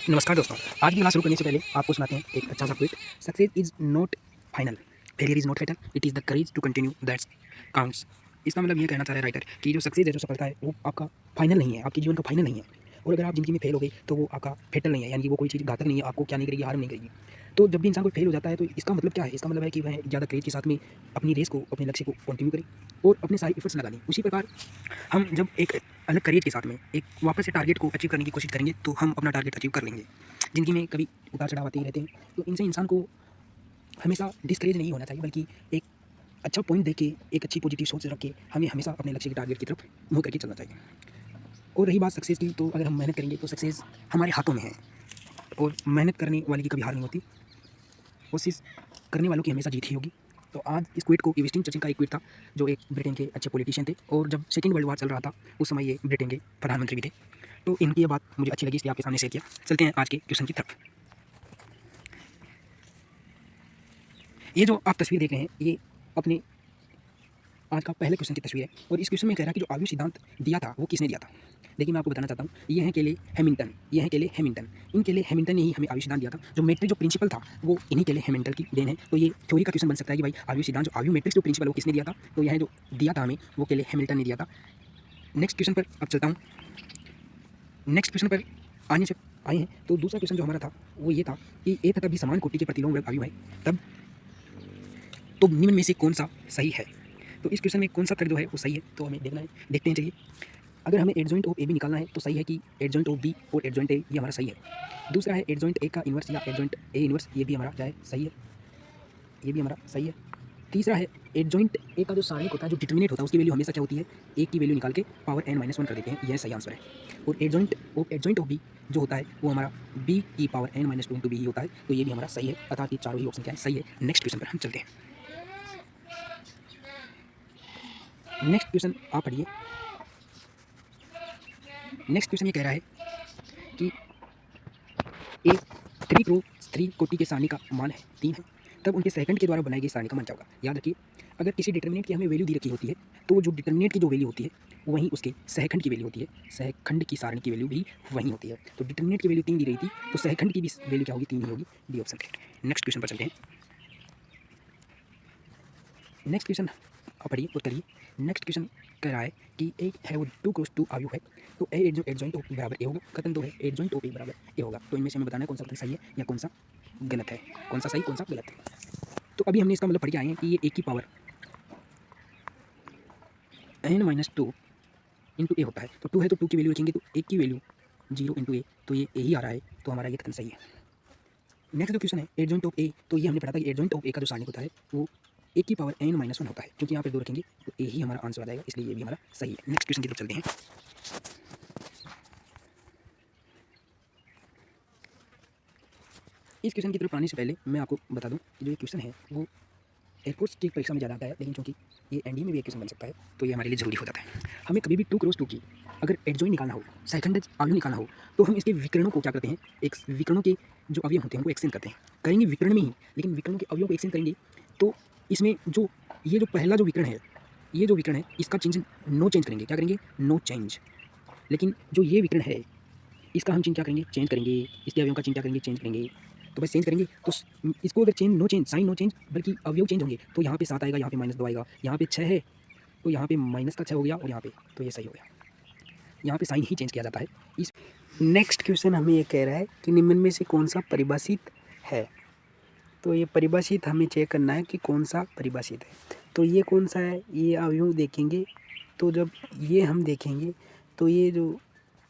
नमस्कार दोस्तों, आज की क्लास शुरू करने से पहले आपको सुनाते हैं एक अच्छा सा quote. Success is not final, failure is not fatal, it is the courage to continue that's counts. इसका मतलब ये कहना चाह रहा है राइटर कि जो सक्सेस है, जो सफलता है, वो आपका फाइनल नहीं है, आपके जीवन का फाइनल नहीं है। और अगर आप ज़िंदगी में फेल हो गए तो वो आपका फेटल नहीं है, यानी कि वो कोई चीज़ घातक नहीं है, आपको क्या नहीं करेगी, हार्म नहीं करेगी। तो जब भी इंसान कोई फेल हो जाता है तो इसका मतलब क्या है? इसका मतलब है कि वह ज़्यादा करेज के साथ में अपनी रेस को, अपने लक्ष्य को कंटिन्यू करे और अपने सारे एफर्ट्स लगा दें। उसी प्रकार हम जब एक अलग करेज के साथ में एक वापस से टारगेट को अचीव करने की कोशिश करेंगे तो हम अपना टारगेट अचीव कर लेंगे। ज़िंदगी में कभी उतार चढ़ाव आते ही रहते हैं, तो इनसे इंसान को हमेशा डिस्करेज नहीं होना चाहिए, बल्कि एक अच्छा पॉइंट देके, एक अच्छी पॉजिटिव सोच रख के हमें हमेशा अपने लक्ष्य के टारगेट की तरफ मुँह करके चलना चाहिए। और रही बात सक्सेस की, तो अगर हम मेहनत करेंगे तो सक्सेस हमारे हाथों में है और मेहनत करने वाले की कभी हार नहीं होती, कोशिश करने वालों की हमेशा जीत ही होगी। तो आज इस क्विट को विंस्टन चर्चिल का एक क्विट था, जो एक ब्रिटेन के अच्छे पॉलिटिशियन थे और जब सेकंड वर्ल्ड वॉर चल रहा था उस समय ये ब्रिटेन के प्रधानमंत्री भी थे। तो इनकी ये बात मुझे अच्छी लगी, इसलिए आपके सामने शेयर किया। चलते हैं आज के क्वेश्चन की तरफ। ये जो आप तस्वीर देख रहे हैं, ये अपने आज का पहले क्वेश्चन की तस्वीर है और इस क्वेश्चन में कह रहा है कि जो आयु सिद्धांत दिया था वो किसने दिया था। देखिए, मैं आपको बताना चाहता हूँ, ये है केले हैमिल्टन, ये है केले हैमिल्टन। इन केले हैमिल्टन ने ही हमें आयु सिद्धांत दिया था। जो मैट्रिक्स जो प्रिंसिपल था वो इन्हीं केले हैमिल्टन की देन है। तो ये थ्योरी का क्वेश्चन बन सकता है कि भाई आयु सिद्धांत, जो आयु मैट्रिक्स जो प्रिंसिपल वो किसने दिया था, तो यह जो दिया था हमें वो केले हैमिल्टन ने दिया था। नेक्स्ट क्वेश्चन पर अब चलता हूँ। नेक्स्ट क्वेश्चन पर आने से आए हैं, तो दूसरा क्वेश्चन जो हमारा था वो ये था कि ए तथा बी समान कोटि के प्रतिलोम वर्ग आयु है, तब तो निम्न में से कौन सा सही है। तो इस क्वेश्चन में कौन सा तर्क जो है वो सही है, तो हमें देखना है। देखते हैं, चलिए। अगर हमें एडजॉइंट ऑफ ए बी निकालना है तो सही है कि एडजॉइंट ऑफ बी और एडजॉइंट ए ये हमारा सही है। दूसरा है एडजॉइंट ए का इन्वर्स या एडजॉइंट ए इन्वर्स, ये भी हमारा क्या है, सही है, ये भी हमारा सही है। तीसरा है एडजॉइंट ए का जो सारणिक होता है, जो डिटर्मिनेट होता है, उसकी वैल्यू हमेशा क्या होती है, एक की वैल्यू निकाल के पावर n-1 कर देते हैं, यह सही आंसर है। और एडजॉइंट ऑफ बी जो होता है वो हमारा बी की पावर n-2 इंटू बी ही होता है, तो ये भी हमारा सही है। अर्थात ये चारों ही ऑप्शन क्या है, सही है। नेक्स्ट क्वेश्चन पर हम चलते हैं। नेक्स्ट क्वेश्चन आप पढ़िए। नेक्स्ट क्वेश्चन ये कह रहा है कि ए 3 कोटि के सारणी का मान है 3 है, तब उनके सेकंड के द्वारा बनाई गई सारणी का मान क्या होगा। याद रखिए, अगर किसी डिटर्मिनेंट की हमें वैल्यू दी रखी होती है तो जो डिटर्मिनेंट की जो वैल्यू होती है वहीं उसके सहखंड की वैल्यू होती है, सहखंड की सारणी की वैल्यू भी वहीं होती है। तो डिटर्मिनेंट की वैल्यू 3 दी रही थी, तो सहखंड की भी वैल्यू क्या होगी, 3 ही होगी। D option correct. Next question पर चलते हैं। नेक्स्ट क्वेश्चन आप पढ़िए और करिए। नेक्स्ट क्वेश्चन कह रहा है कि ए है वो 2 × 2 आयु है, तो ए जो एडजॉइंट ऑफ बराबर ए होगा, कथन दो है एडजॉइंट ऑफ ए बराबर ए होगा। तो इनमें से हमें बताना है कौन सा कथन सही है या कौन सा गलत है, कौन सा सही कौन सा गलत है। तो अभी हमने इसका मतलब पढ़ के आए हैं कि ये ए की पावर n-2 इंटू ए होता है। तो 2 है तो 2 की वैल्यू लिखेंगे, तो एक की वैल्यू 0 इंटू ए, तो ये ए ही आ रहा है, तो हमारा ये कथन सही है। नेक्स्ट जो क्वेश्चन है एडजॉइंट ऑफ ए, तो ये हमने पढ़ा था कि एडजॉइंट ऑफ ए का जो सारणिक होता है वो ए की पावर n-1 होता है, क्योंकि यहाँ पे 2 रखेंगे तो ए ही हमारा आंसर आ जाएगा, इसलिए ये भी हमारा सही है। नेक्स्ट क्वेश्चन की तरफ चलते हैं। इस क्वेश्चन की तरफ आने से पहले मैं आपको बता दूं कि जो ये क्वेश्चन है वो एयरफोर्स की परीक्षा में ज़्यादा आता है, लेकिन चूंकि ये एनडीए में भी एक क्वेश्चन बन सकता है तो ये हमारे लिए जरूरी हो जाता है। हमें कभी भी 2 × 2 की अगर एडजॉइंट निकालना हो, सेकंड आयु निकालना हो, तो हम इसके विकर्णों को क्या करते हैं, एक विकर्णों के जो अवयव होते हैं उनको एक्सचेंज करते हैं, करेंगे विकर्ण में ही, लेकिन विकर्णों के अवयव को एक्सचेंज करेंगे तो इसमें जो ये जो पहला जो विकर्ण है, ये जो विकर्ण है इसका चेंज नो चेंज करेंगे, क्या करेंगे, नो चेंज। लेकिन जो ये विकर्ण है इसका हम चिन्ह क्या करेंगे, चेंज करेंगे, इसके अवयव का चिन्ह क्या करेंगे, चेंज करेंगे। तो बस चेंज करेंगे तो इसको अगर change no change, sign no change, बल्कि अवयव चेंज होंगे, तो यहाँ पे 7 आएगा, यहाँ पे -2 आएगा, यहाँ पे 6 है तो यहाँ पे -6 हो गया, और यहाँ पे तो ये सही हो गया। यहाँ पे साइन ही चेंज किया जाता है। इस नेक्स्ट क्वेश्चन हमें ये कह रहा है कि निम्न में से कौन सा परिभाषित है। तो ये परिभाषित हमें चेक करना है कि कौन सा परिभाषित है। तो ये कौन सा है, ये अवयव देखेंगे, तो जब ये हम देखेंगे तो ये जो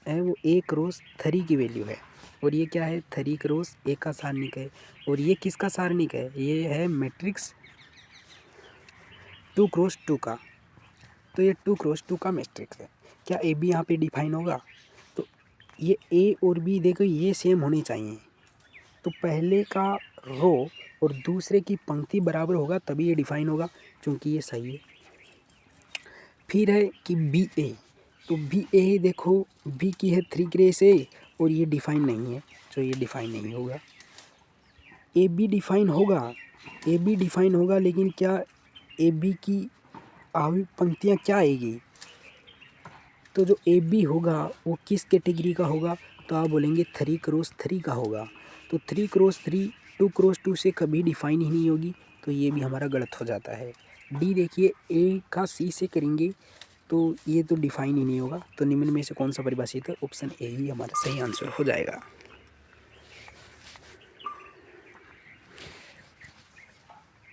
है वो a क्रॉस 3 की वैल्यू है, और ये क्या है, 3 क्रॉस a का सारणिक है, और ये किसका सारणिक है, ये है मैट्रिक्स 2 × 2 का। तो ये 2 × 2 का मैट्रिक्स है। क्या ए बी यहाँ पे डिफाइन होगा, तो ये ए और बी देखो ये सेम होने चाहिए, तो पहले का रो और दूसरे की पंक्ति बराबर होगा तभी ये डिफाइन होगा, क्योंकि ये सही है। फिर है कि बी ए, तो बी ए देखो बी की है 3 × ए और ये डिफाइन नहीं है, तो ये डिफाइन नहीं होगा। ए बी डिफाइन होगा, ए बी डिफाइन होगा, लेकिन क्या ए बी की आयु पंक्तियाँ क्या आएगी, तो जो ए बी होगा वो किस कैटेगरी का होगा, तो आप बोलेंगे 3x3 का होगा। तो 3x3 2x2 से कभी डिफाइन ही नहीं होगी, तो ये भी हमारा गलत हो जाता है। डी देखिए ए का सी से करेंगे तो ये तो डिफाइन ही नहीं होगा। तो निम्न में से कौन सा परिभाषित है? ऑप्शन ए ही हमारा सही आंसर हो जाएगा।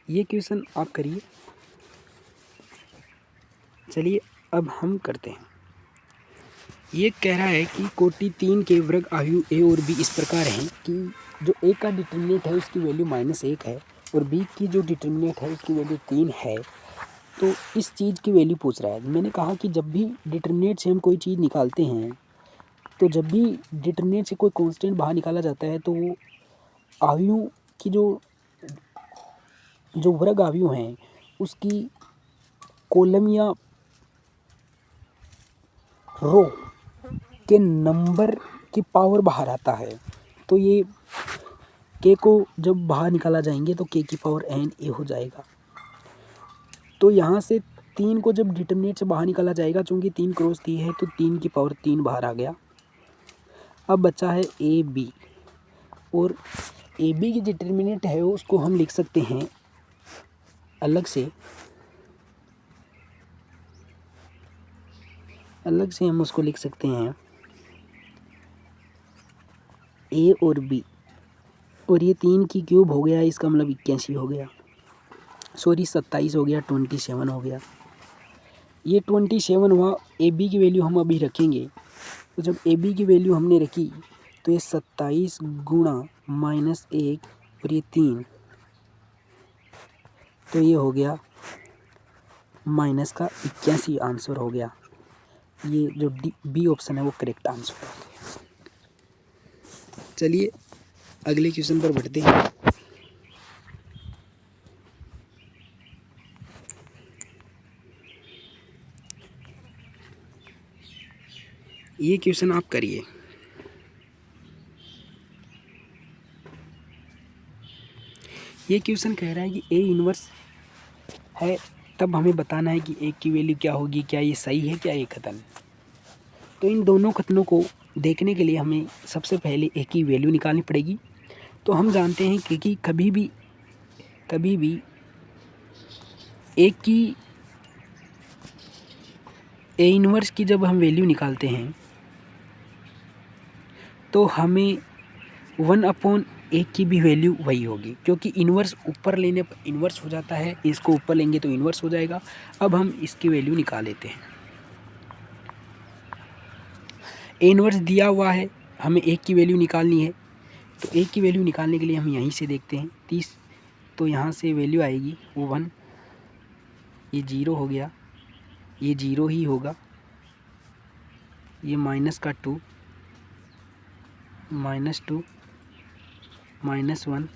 ये क्वेश्चन आप करिए। चलिए अब हम करते हैं। ये कह रहा है कि कोटि 3 के वर्ग आयु ए और बी इस प्रकार हैं कि जो ए का डिटर्मिनेंट है उसकी वैल्यू -1 है और बी की जो डिटर्मिनेंट है उसकी वैल्यू 3 है। तो इस चीज़ की वैल्यू पूछ रहा है। मैंने कहा कि जब भी डिटर्मिनेंट से हम कोई चीज़ निकालते हैं, तो जब भी डिटर्मिनेंट से कोई कांस्टेंट बाहर निकाला जाता है तो वो आयु की जो वर्ग आयु हैं उसकी कॉलम या रो के नंबर की पावर बाहर आता है। तो ये के को जब बाहर निकाला जाएंगे तो के की पावर n ए हो जाएगा। तो यहाँ से 3 को जब डिटर्मिनेंट से बाहर निकाला जाएगा, चूँकि 3x3 है तो 3 की पावर 3 बाहर आ गया। अब बचा है ए बी, और ए बी की डिटर्मिनेंट है उसको हम लिख सकते हैं अलग से हम उसको लिख सकते हैं ए और बी, और ये 3 की क्यूब हो गया, इसका मतलब 81 हो गया, सॉरी 27 हो गया, 27 हो गया। ये 27 हुआ। ए बी की वैल्यू हम अभी रखेंगे। तो जब ए बी की वैल्यू हमने रखी तो ये 27 गुणा -1 और ये 3, तो ये हो गया माइनस का 81 आंसर हो गया। ये जो बी ऑप्शन है वो करेक्ट आंसर है। चलिए अगले क्वेश्चन पर बढ़ते हैं। ये क्वेश्चन आप करिए। ये क्वेश्चन कह रहा है कि ए इनवर्स है, तब हमें बताना है कि ए की वैल्यू क्या होगी, क्या ये सही है, क्या ये कथन। तो इन दोनों कथनों को देखने के लिए हमें सबसे पहले ए की वैल्यू निकालनी पड़ेगी। तो हम जानते हैं कि कभी भी ए इनवर्स की जब हम वैल्यू निकालते हैं तो हमें 1/a की भी वैल्यू वही होगी, क्योंकि इन्वर्स ऊपर लेने पर इन्वर्स हो जाता है, इसको ऊपर लेंगे तो इन्वर्स हो जाएगा। अब हम इसकी वैल्यू निकाल लेते हैं। ए इन्वर्स दिया हुआ है, हमें ए की वैल्यू निकालनी है। तो ए की वैल्यू निकालने के लिए हम यहीं से देखते हैं 30, तो यहाँ से वैल्यू आएगी वो 1, ये 0 हो गया, ये 0 ही होगा, ये -2 -2 -1,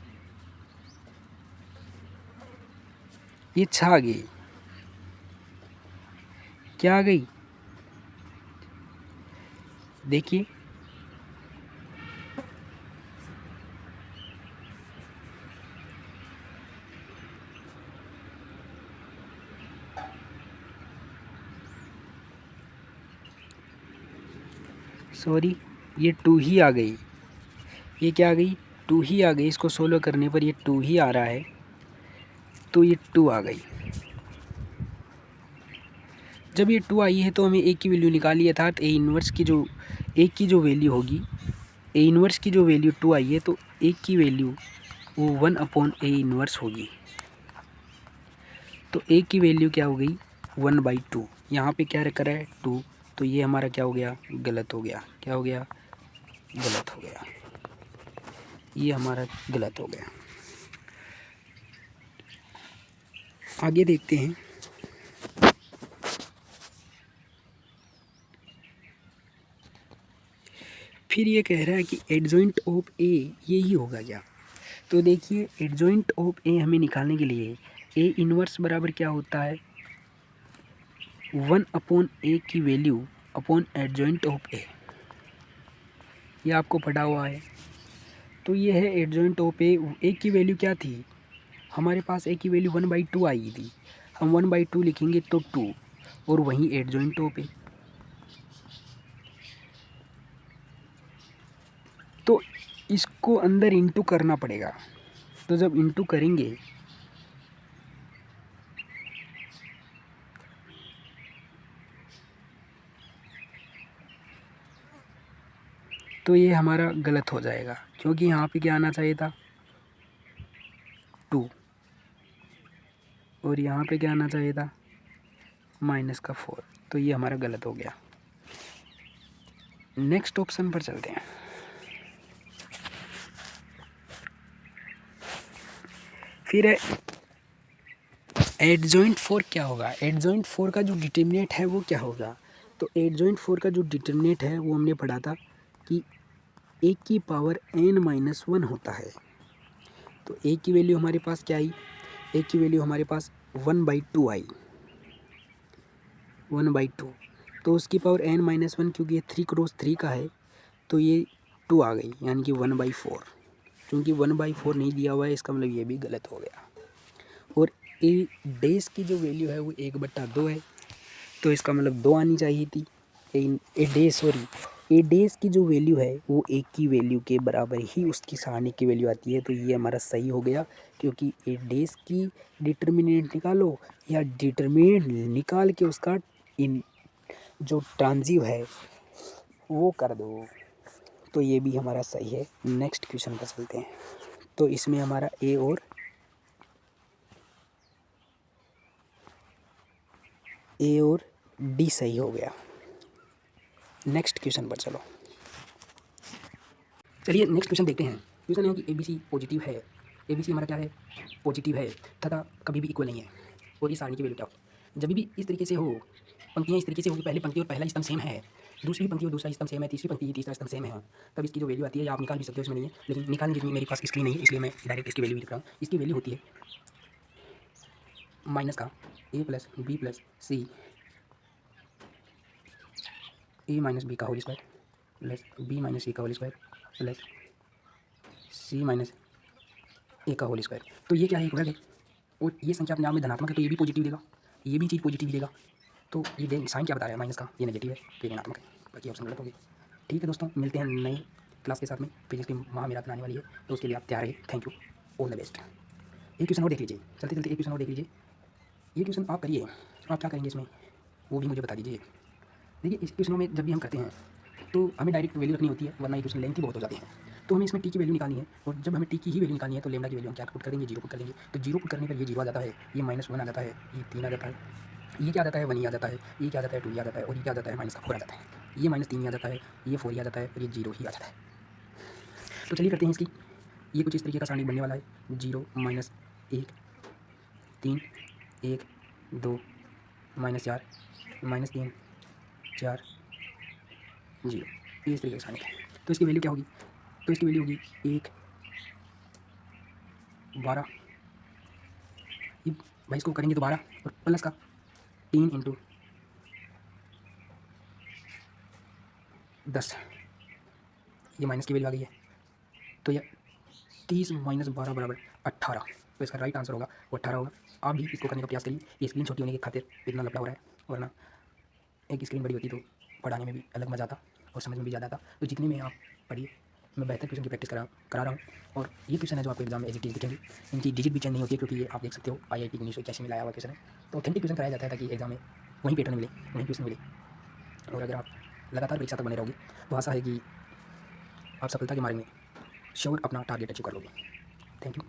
ये 6 आ गई। क्या आ गई? देखिए सॉरी, ये 2 ही आ गई। ये क्या आ गई? 2 ही आ गई। इसको सोल्व करने पर ये 2 ही आ रहा है, तो ये 2 आ गई। जब ये 2 आई है तो हमें ए की वैल्यू निकाली, अर्थात ए इन्वर्स की जो ए की जो वैल्यू होगी, ए इन्वर्स की जो वैल्यू 2 आई है तो ए की वैल्यू वो 1/a इन्वर्स होगी। तो ए की वैल्यू क्या हो गई? 1/2। यहाँ पे क्या रखा है? 2। तो ये हमारा क्या हो गया? गलत हो गया। क्या हो गया? गलत हो गया। ये हमारा गलत हो गया। आगे देखते हैं। फिर ये कह रहा है कि एडजॉइंट ऑफ ए ये ही होगा क्या? तो देखिए एडजॉइंट ऑफ ए हमें निकालने के लिए ए इन्वर्स बराबर क्या होता है? 1/a की वैल्यू अपॉन एडजॉइंट ऑफ ए। ये आपको पढ़ा हुआ है। तो ये है एडजॉइंट ऑफ ए। ए की वैल्यू क्या थी? हमारे पास ए की वैल्यू 1/2 आई थी। हम 1/2 लिखेंगे तो 2, और वहीं एडजॉइंट ऑफ ए। तो इसको अंदर इंटू करना पड़ेगा। तो जब इंटू करेंगे तो ये हमारा गलत हो जाएगा, क्योंकि यहाँ पे क्या आना चाहिए था 2 और यहाँ पे क्या आना चाहिए था -4। तो ये हमारा गलत हो गया। नेक्स्ट ऑप्शन पर चलते हैं। फिर है एडजॉइंट 4 क्या होगा। एडजॉइंट 4 का जो डिटर्मिनेंट है वो क्या होगा। तो एडजॉइंट 4 का जो डिटर्मिनेंट है वो हमने पढ़ा था कि a की पावर n-1 होता है। तो a की वैल्यू हमारे पास क्या आई, a की वैल्यू हमारे पास 1/2 आई, 1/2। तो उसकी पावर n-1, क्योंकि ये 3 क्रॉस 3 का है तो ये 2 आ गई, यानी कि 1/4। क्योंकि 1/4 नहीं दिया हुआ है, इसका मतलब ये भी गलत हो गया। और ए डेज की जो वैल्यू है वो 1/2 है, तो इसका मतलब 2 आनी चाहिए थी। ए डेज की जो वैल्यू है वो 1 की वैल्यू के बराबर ही उसकी सारणी की वैल्यू आती है। तो ये हमारा सही हो गया, क्योंकि ए डेज की डिटर्मिनेंट निकालो या डिटर्मिनेंट निकाल के उसका इन जो ट्रांजिव है वो कर दो। तो ये भी हमारा सही है। नेक्स्ट क्वेश्चन पर चलते हैं। तो इसमें हमारा ए और डी सही हो गया। नेक्स्ट क्वेश्चन पर चलो। चलिए नेक्स्ट क्वेश्चन देखते हैं। क्वेश्चन है कि ABC पॉजिटिव है, ABC हमारा क्या है पॉजिटिव है तथा कभी भी इक्वल नहीं है। और ये सारणी की वैल्यू क्या हो। जब भी इस तरीके से हो, पंक्तियाँ इस तरीके से होगी, पहली पंक्ति और पहला स्तंभ सेम है, दूसरी पंक्ति और दूसरा स्तंभ सेम है, तीसरी पंक्ति तीसरा स्तंभ सेम है, तब इसकी जो वैल्यू आती है या आप निकाल भी सकते हो, इसमें नहीं है, लेकिन निकालने जितनी मेरे पास स्क्रीन नहीं है इसलिए मैं डायरेक्ट इसकी वैल्यू लिख रहा हूँ। इसकी वैल्यू होती है माइनस का a + b + c a - b का whole square plus b - c का whole square plus c - a का होल स्क्वायर। तो ये क्या है, एक वर्ग है और ये संख्या अपने आप में धनात्मक है, तो ये भी पॉजिटिव देगा, ये भी चीज़ पॉजिटिव देगा। तो ये साइन क्या बता रहा है माइनस का, ये नेगेटिव है तो ये ऋणात्मक है, बाकी ऑप्शन गलत हो गए। ठीक है दोस्तों, मिलते हैं नए क्लास के साथ में। फिजिक्स की महामेराथन आने वाली है, तो उसके लिए आप तैयार रहिए। Thank you, all the best. एक क्वेश्चन और देख लीजिए, चलते चलते एक क्वेश्चन और देख लीजिए। ये क्वेश्चन आप करिए, आप क्या करेंगे इसमें वो भी मुझे बता दीजिए। देखिए इस क्वेश्चनों में जब भी हम करते हैं तो हमें डायरेक्ट वैल्यू रखनी होती है, वरना ये क्वेश्चन लेंथी बहुत हो जाते हैं। तो हमें इसमें टी की वैल्यू निकालनी है, और जब हमें टी की ही वैल्यू निकालनी है तो लेमडा की वैल्यू हम क्या पुट करेंगे, 0 पुट करेंगे। तो 0 पुट करने पर ये 0 आ जाता है, ये -1 आ जाता है, ये 3 आ जाता है, ये क्या आ जाता है 1 ही आ जाता है, ये क्या आ जाता है 2 ही आ जाता है, और ये क्या आ जाता है -4 आ जाता है, ये -3 ही आ जाता है, ये 4 ही आ जाता है, और ये 0 ही आ जाता है। तो चलिए करते हैं इसकी। ये कुछ इस तरीके का सारणी बनने वाला है, 0 - 1 3 1 2 -4 -3 4 0, ये इस तरीके का सारणी है। तो इसकी वैल्यू क्या होगी, तो इसकी वैल्यू होगी 1 12, ये भाई इसको करेंगे तो 12 और प्लस का 3 × 10, ये माइनस की वैल्यू आ गई है। तो ये 30 - 12 = 18। तो इसका राइट आंसर होगा वो 18 होगा। आप भी इसको करने का प्रयास करिए। ये स्क्रीन छोटी होने के खातिर इतना लफड़ा हो रहा है, वरना एक स्क्रीन बड़ी होती तो पढ़ाने में भी अलग मज़ा आता और समझ में भी ज़्यादा आता। तो जितने में आप पढ़िए, मैं बेहतर क्वेश्चन की प्रैक्टिस करा रहा हूँ। और ये क्वेश्चन है जो आपको एग्जाम में एज इट इज़ दिखेंगे। इनकी डिजिट भी चेंज नहीं होती है, क्योंकि ये आप देख सकते हो IIT 1981 में लाया हुआ क्वेश्चन है। तो ऑथेंटिक क्वेश्चन कराया जाता है ताकि एग्जाम में वही पैटर्न मिले, वही क्वेश्चन मिले। और अगर आप लगातार परीक्षा तक बने रहोगे तो आशा है कि आप सफलता के मार्ग में श्योर अपना टारगेट अचीव कर लोगे। Thank you.